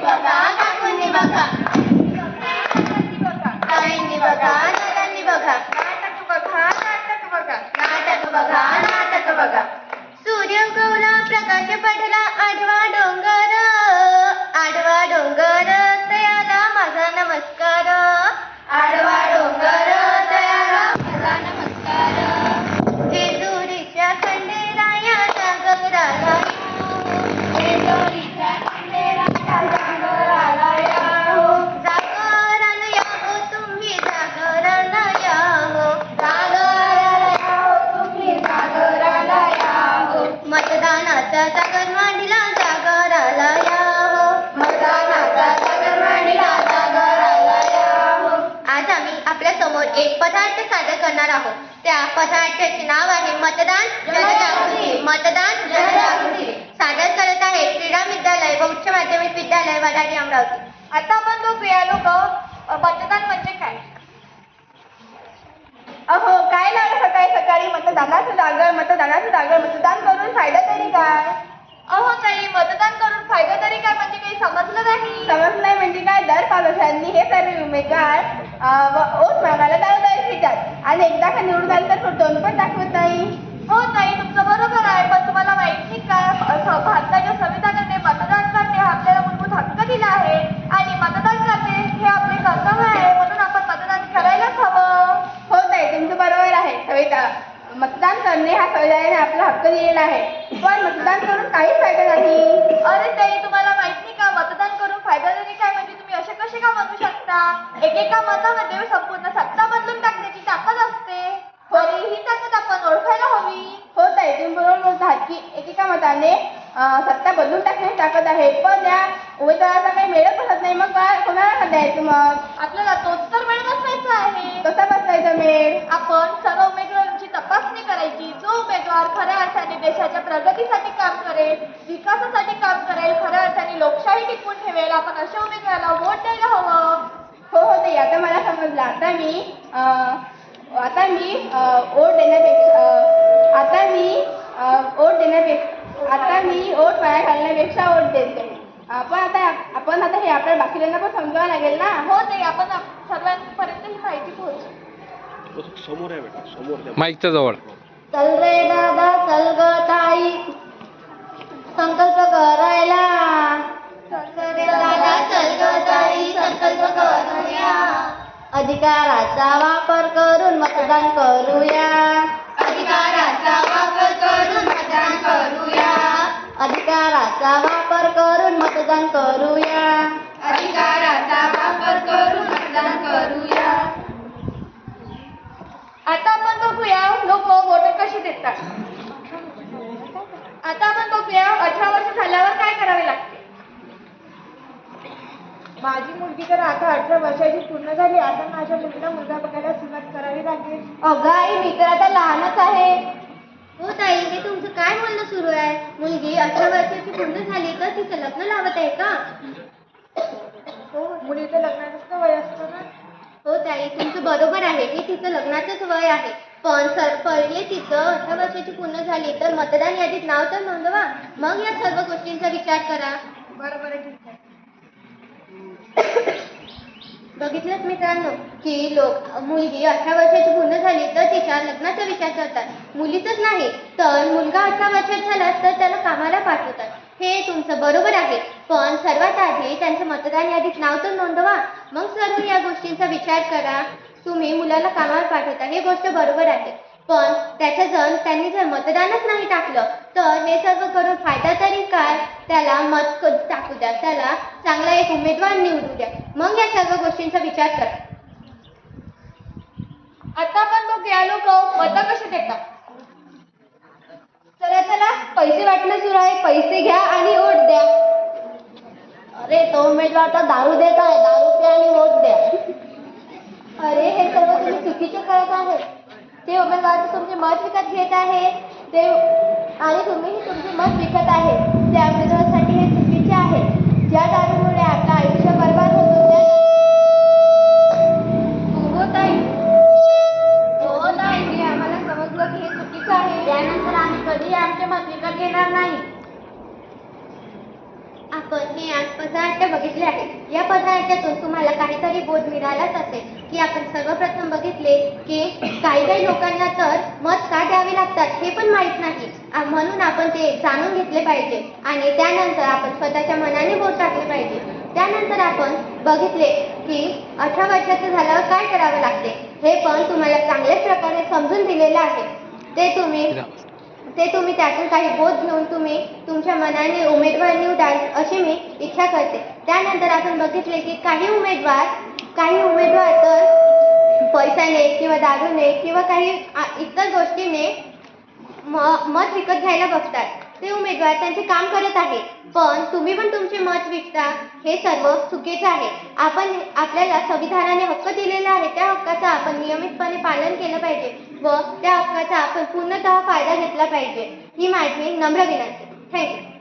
बघा काकूंनी बघा ताईंनी बघा दादांनी बघा नाटक बघा नाटक बघा नाटक बघा सूर्य उगवला प्रकाश पडला आडवा डोंगर तयाला माझा नमस्कार आडवा डोंगर तयाला माझा नमस्कार जेजुरीच्या खंडेराया जागराला जेजुरीच्या खंडेराया जागराला जागरण या हो तुम्ही जागरण या हो जागरण या हो तुम्ही जागराला या हो मतदानाचा जागर मांडला जागराला या हो मतदानाचा जागर मांडला जागराला या हो आज आम्ही आपल्या समोर एक पदार्थ सादर करणार आहोत त्या पदार्थाचे नाव आहे मतदान जनजागृती मतदान जनजागृती सादर करत आहे क्रीडा विद्यालय व उच्च माध्यमिक विद्यालय वडाळी अमरावती आता आपण बघूया लोक मतदान म्हणजे काय अहो काय लागलं सकाळी सकाळी मतदानाचं जागर मतदान करून फायदा तरी काय अहो ताई मतदान करून फायदा तरी काय म्हणजे काही समजलं नाही समज नाही म्हणजे काय दर पावसांनी हे सर्व उमेदवार ओट मागायला दारोदारी फिरतात आणि एकदा का निवडून आले तर तोंड पण दाखवत नाही हो ताई तुमचं बरोबर आहे पण तुम्हाला माहित नाही का भारताच्या संविधानाने मतदान करणे हा आपल्याला मूलभूत हक्क दिला आहे आणि मतदान करणे हे आपले कर्तव्य आहे म्हणून आपण मतदान करायलाच हवं हो ताई तुमचं बरोबर आहे मतदान करणे हा संविधानाने आपला हक्क दिलेला आहे पण मतदान करून काहीच फायदा नाही अरे ताई तुम्हाला माहित नाही का मतदान करून फायदा तरी काय म्हणजे तुम्ही असे कसे का म्हणू शकता एकेका मतामध्ये संपूर्ण सत्ता बदलून टाकण्याची ताकद असते तरी ही ताकद आपण ओळखायला हवी हो ताई तुम्ही बरोबर बोलतात की एकेका मताने सत्ता बदलून टाकण्याची ताकद आहे पण या उमेदवाराचा काही मेळच बसत नाही मग काय कोणाला द्यायचं मग आपल्याला तोच तर मेळ बसवायचा आहे कसा बसवायचा मेळ आपण सर्व उमेदवारांची तपासणी करायची जो उमेदवार खऱ्या अर्थाने देशाच्या प्रगतीसाठी काम करेल विकासासाठी काम करेल खऱ्या अर्थाने लोकशाही टिकवून ठेवेल आपण अशा उमेदवाराला वोट द्यायला हवं हो हो ताई आता मला समजलं आता मी ओट वाया घालण्यापेक्षा ओट देते पण आपण आता हे आपल्या बाकीच्यांना पण समजावं लागेल ना हो ताई आपण सर्वांपर्यंत ही माहिती पोहोचू समोर आहे बेटा समोर माईकच्या जवळ चल रे दादा चल ग ताई संकल्प करायला चल रे दादा चल ग ताई संकल्प करूया अधिकाराचा वापर करून मतदान करूया अधिकाराचा वापर करून मतदान करूया अधिकाराचा वापर करून मतदान करूया अधिकाराचा वापर करून मतदान करूया आता आपण बघूया लोक वोट कशी देतात आता आपण बघूया 18 वर्ष झाल्यावर काय करावे लागते माझी मुलगी तर आता 18 वर्षाची पूर्ण झाली आता माझ्या मुलीला मुलगा बघायला सुरुवात करावी लागेल अगं आई मी तर आता लहानच आहे हो ताई हे तुमचं काय बोलणं सुरू आहे मुलगी 18 वर्षाची पूर्ण झाली तर तिचं लग्न लावत आहे का हो मुलीचं लग्नाचं वय असतं ना हो ताई तुमचं बरोबर आहे की तिचं लग्नाचंच वय आहे पण पहिले तिचं 18 वर्षाची पूर्ण झाली तर मतदान यादीत नाव तर नोंदवा मग या सर्व गोष्टींचा विचार करा बरोबर आहे ठीक आहे बघितलंच मित्रांनो की मुलगी 18 वर्षाची पूर्ण झाली तर तिच्या लग्नाचा विचार करतात मुलीचंच नाही तर मुलगा 18 वर्षाचा झाला तर त्याला कामाला पाठवतात हे तुमचं बरोबर आहे पण सर्वात आधी त्यांचं मतदान यादीत नाव तर नोंदवा मग सर्व या गोष्टींचा विचार करा तुम्ही मुलाला कामावर पाठवता ही गोष्ट बरोबर आहे पण त्यांनी जर मतदानच नाही टाकलं तर हे सर्व करून फायदा तरी काय त्याला मत टाकू द्या त्याला चांगला एक उमेदवार निवडू द्या मग या सर्व गोष्टींचा विचार करा आता आपण बघूया लोक मत कसे देतात चला पैसे वाटणं सुरू आहे पैसे घ्या आणि वोट द्या अरे तो उमेदवार तर दारू देत आहे दारू प्या आणि वोट द्या अरे हे सर्व तुम्ही चुकीचे करत आहे ते उमेदवार तुमचे मत विकत घेत आहे आणि तुम्ही तुमचे मत विकत आहे त्या उमेदवारासाठी हे चुकीचे आहे ज्या दारूमुळे आपलं आयुष्य बर्बाद होतो हो ताई आम्हाला समजलं की हे चुकीचं आहे त्यानंतर आम्ही कधी आमचे मत विकत घेणार नाही आपण मी आज पथनाट्य बघितले आहे. या पथनाट्यातून तुम्हाला काहीतरी बोध मिळालाच असेल की आपण सर्वप्रथम बघितले की काही लोकांना तर मत का द्यावे लागतात हे पण माहीत नाही. म्हणून आपण ते जाणून घेतले पाहिजे आणि त्यानंतर आपण स्वतःच्या मनाने बोट टाकले पाहिजे. त्यानंतर आपण बघितले की 18 वर्षाचं झाल्यावर काय करावं लागते हे पण तुम्हाला चांगल्याच प्रकारे समजून दिलेलं आहे. ते तुम्ही त्यातून काही बोध घेऊन तुम्ही तुमच्या मनाने उमेदवार निवडाल अशी मी इच्छा करते. त्यानंतर आपण बघितले की काही उमेदवार तर पैशाने किंवा दारूने किंवा काही इतर गोष्टीने मत विकत घ्यायला बघतात. ते उमेदवार त्यांचे काम करत आहे, पण तुम्ही पण तुमचे मत विकता हे सर्व चुकीचं आहे. आपल्याला संविधानाने हक्क दिलेला आहे, त्या हक्काचा आपण नियमितपणे पालन केलं पाहिजे व त्या हक्काचा आपण पूर्णतः फायदा घेतला पाहिजे ही माझी नम्र विनंती. थँक्यू.